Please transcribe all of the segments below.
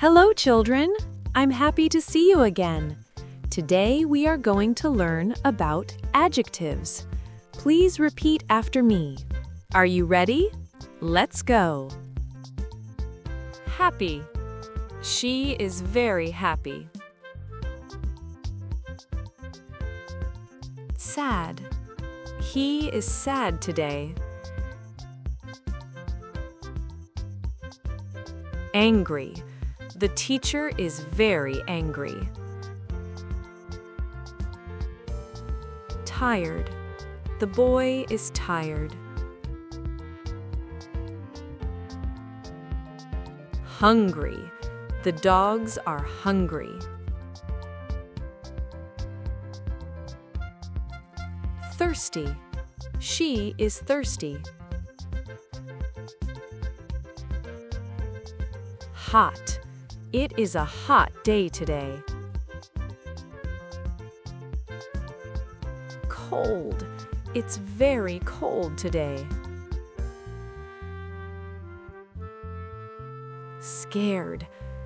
Hello, children! I'm happy to see you again. Today we are going to learn about adjectives. Please repeat after me. Are you ready? Let's go. Happy. She is very happy. Sad. He is sad today. Angry. The teacher is very angry. Tired. The boy is tired. Hungry. The dogs are hungry. Thirsty. She is thirsty. Hot. It is a hot day today. Cold. It's very cold today. Scared.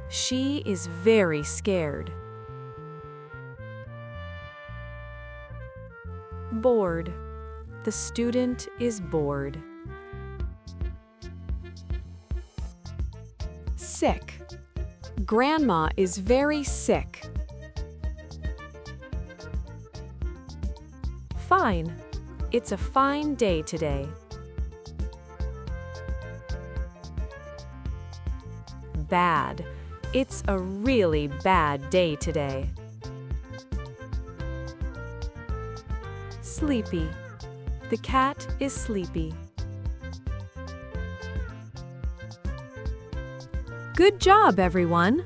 She is very scared. Bored. The student is bored. Sick. Grandma is very sick. Fine. It's a fine day today. Bad. It's a really bad day today. Sleepy. The cat is sleepy. Good job, everyone!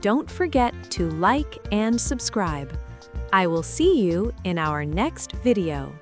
Don't forget to like and subscribe. I will see you in our next video.